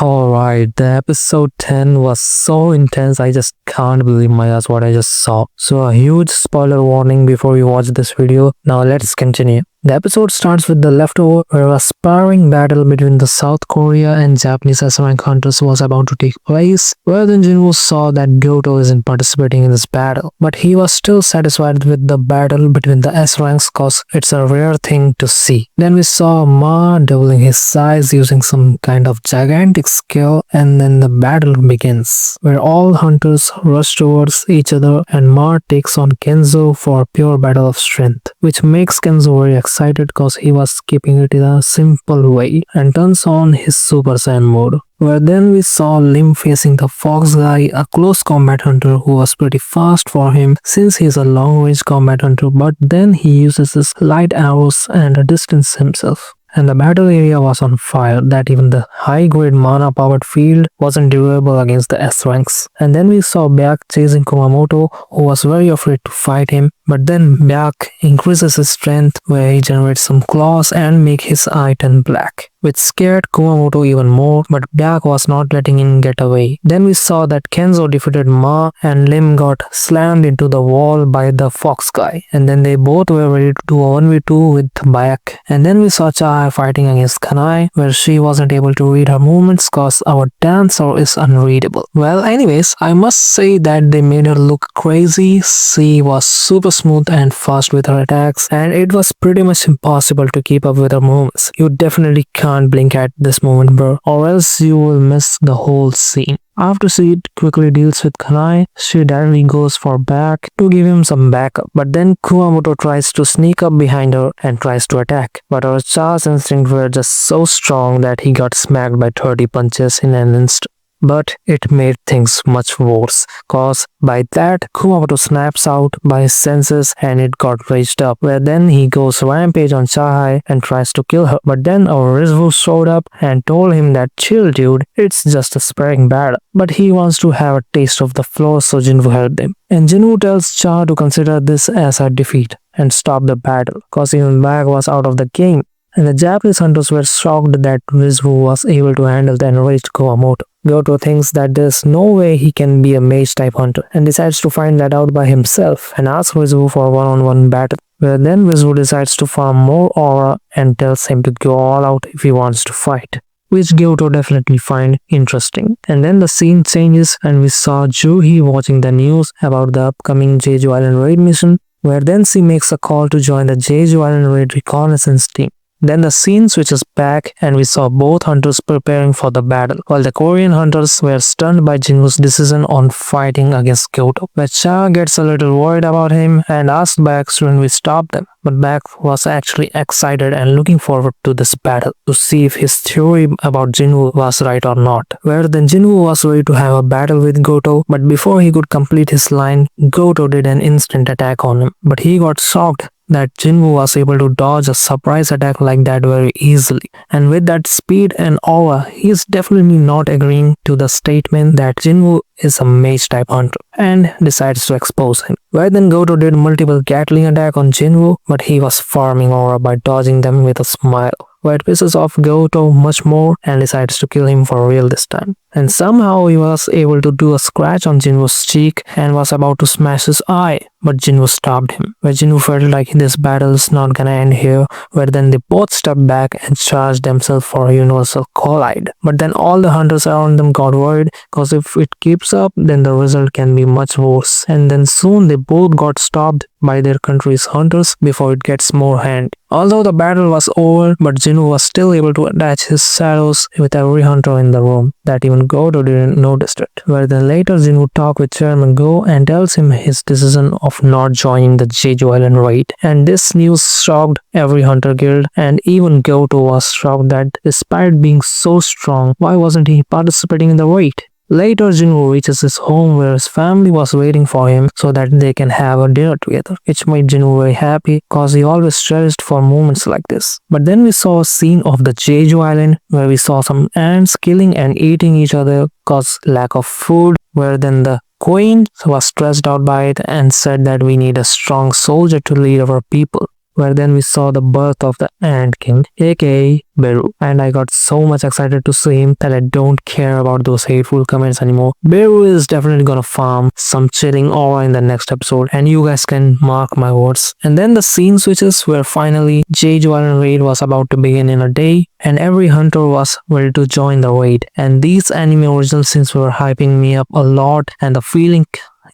Alright, the episode 10 was so intense, I just can't believe my eyes what I just saw. So a huge spoiler warning before you watch this video. Now let's continue. The episode starts with the leftover where a sparring battle between the South Korea and Japanese S-rank hunters was about to take place, where then Jinwoo saw that Goto isn't participating in this battle. But he was still satisfied with the battle between the S-ranks cause it's a rare thing to see. Then we saw Ma doubling his size using some kind of gigantic skill, and then the battle begins, where all hunters rush towards each other and Ma takes on Kenzo for a pure battle of strength, which makes Kenzo very excited cause he was keeping it in a simple way and turns on his Super Saiyan mode. Where then we saw Lim facing the Fox guy, a close combat hunter who was pretty fast for him since he's a long range combat hunter, but then he uses his light arrows and distance himself. And the battle area was on fire that even the high-grade mana-powered field wasn't durable against the S-ranks. And then we saw Byack chasing Kumamoto, who was very afraid to fight him, but then Byack increases his strength where he generates some claws and make his eye turn black, which scared Kumamoto even more, but Byack was not letting him get away. Then we saw that Kenzo defeated Ma and Lim got slammed into the wall by the Fox guy, and then they both were ready to do a 1v2 with Byack. And then we saw Chai fighting against Kanai, where she wasn't able to read her movements cause our dancer is unreadable. Well, anyways, I must say that they made her look crazy. She was super smooth and fast with her attacks, and it was pretty much impossible to keep up with her movements. You definitely can't blink at this moment, bro, or else you will miss the whole scene. After she quickly deals with Kanai, she directly goes for Byack to give him some backup, but then Kumamoto tries to sneak up behind her and tries to attack, but her charge instinct were just so strong that he got smacked by 30 punches in an instant. But it made things much worse, cause by that Kumamoto snaps out by his senses and it got raised up, where then he goes rampage on Chahai and tries to kill her. But then our Rizvu showed up and told him that chill dude, it's just a sparring battle. But he wants to have a taste of the floor, so Jinwoo helped him. And Jinwoo tells Cha to consider this as a defeat and stop the battle, cause even Bag was out of the game. And the Japanese hunters were shocked that Rizvu was able to handle the enraged Kumamoto. Goto thinks that there's no way he can be a mage type hunter and decides to find that out by himself and asks Rizvu for a one-on-one battle, where then Rizvu decides to farm more aura and tells him to go all out if he wants to fight, which Goto definitely find interesting. And then the scene changes and we saw Juhi watching the news about the upcoming Jeju Island raid mission, where then she makes a call to join the Jeju Island raid reconnaissance team. Then the scene switches back and we saw both hunters preparing for the battle, while the Korean hunters were stunned by Jinwoo's decision on fighting against Goto. But Cha gets a little worried about him and asks Bak when we stop them. But Bak was actually excited and looking forward to this battle to see if his theory about Jinwoo was right or not. Where then Jinwoo was ready to have a battle with Goto, but before he could complete his line, Goto did an instant attack on him. But he got shocked that Jinwoo was able to dodge a surprise attack like that very easily. And with that speed and aura, he is definitely not agreeing to the statement that Jinwoo is a mage type hunter and decides to expose him. Where then Goto did multiple Gatling attack on Jinwoo, but he was farming aura by dodging them with a smile, where it pisses off Goto much more and decides to kill him for real this time. And somehow he was able to do a scratch on Jinwoo's cheek and was about to smash his eye, but Jinwoo stopped him, where Jinwoo felt like this battle is not gonna end here, where then they both stepped back and charged themselves for a universal collide. But then all the hunters around them got worried, cause if it keeps up, then the result can be much worse. And then soon they both got stopped by their country's hunters before it gets more handy. Although the battle was over, but Jinwoo was still able to attach his shadows with every hunter in the room, that even Goto didn't notice it. Where then later Jinwoo talks with Chairman Go and tells him his decision of not joining the Jeju Island raid. And this news shocked every hunter guild, and even Goto was shocked that despite being so strong, why wasn't he participating in the raid? Later, Jinwoo reaches his home where his family was waiting for him so that they can have a dinner together, which made Jinwoo very happy cause he always cherished for moments like this. But then we saw a scene of the Jeju Island where we saw some ants killing and eating each other cause lack of food, where then the queen was stressed out by it and said that we need a strong soldier to lead our people. where then we saw the birth of the Ant King, aka Beru. And I got so much excited to see him that I don't care about those hateful comments anymore. Beru is definitely gonna farm some chilling aura in the next episode, and you guys can mark my words. And then the scene switches where finally Jeju Island raid was about to begin in a day, and every hunter was ready to join the raid. And these anime original scenes were hyping me up a lot, and the feeling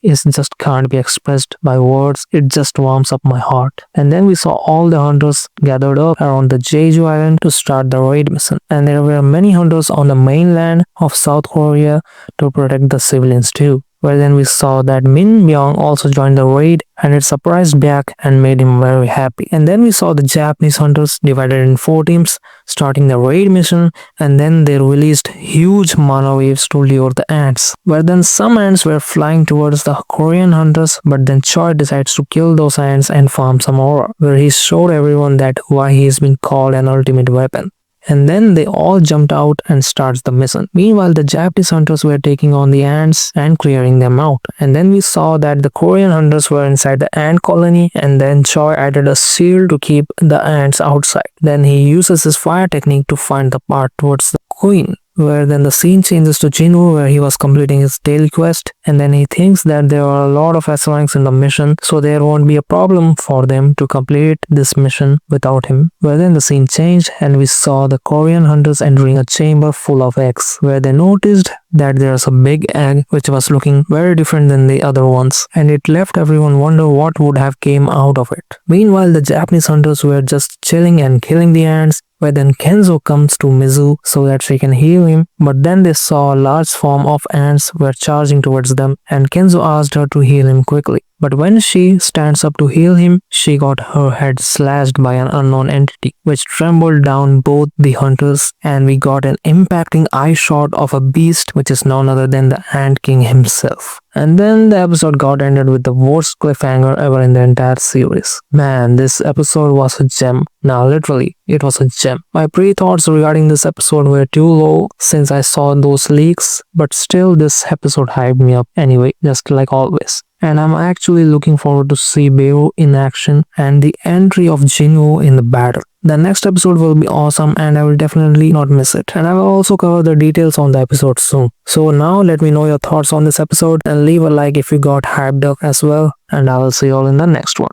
is just can't be expressed by words. It just warms up my heart. And then we saw all the hunters gathered up around the Jeju Island to start the raid mission, and there were many hunters on the mainland of South Korea to protect the civilians too. Where then we saw that Min Myung also joined the raid, and it surprised Baek and made him very happy. And then we saw the Japanese hunters divided in 4 teams starting the raid mission, and then they released huge mana waves to lure the ants. Where then some ants were flying towards the Korean hunters, but then Choi decides to kill those ants and farm some aura, where he showed everyone that why he has been called an ultimate weapon. And then they all jumped out and starts the mission. Meanwhile, the Japanese hunters were taking on the ants and clearing them out. And then we saw that the Korean hunters were inside the ant colony, and then Choi added a shield to keep the ants outside. Then he uses his fire technique to find the path towards the queen. Where then the scene changes to Jinwoo, where he was completing his daily quest, and then he thinks that there are a lot of S-ranks in the mission, so there won't be a problem for them to complete this mission without him. Where then the scene changed, and we saw the Korean hunters entering a chamber full of eggs, where they noticed that there's a big egg which was looking very different than the other ones, and it left everyone wonder what would have came out of it. Meanwhile, the Japanese hunters were just chilling and killing the ants, where then Kenzo comes to Mizu so that she can heal him, but then they saw a large swarm of ants were charging towards them, and Kenzo asked her to heal him quickly. But when she stands up to heal him, she got her head slashed by an unknown entity, which trembled down both the hunters, and we got an impacting eye shot of a beast which is none other than the Ant King himself. And then the episode got ended with the worst cliffhanger ever in the entire series. Man, this episode was a gem. Now literally, it was a gem. My pre-thoughts regarding this episode were too low since I saw those leaks, but still this episode hyped me up anyway, just like always. And I'm actually looking forward to see Beru in action and the entry of Jinwoo in the battle. The next episode will be awesome, and I will definitely not miss it. And I will also cover the details on the episode soon. So now let me know your thoughts on this episode and leave a like if you got hyped up as well. And I will see you all in the next one.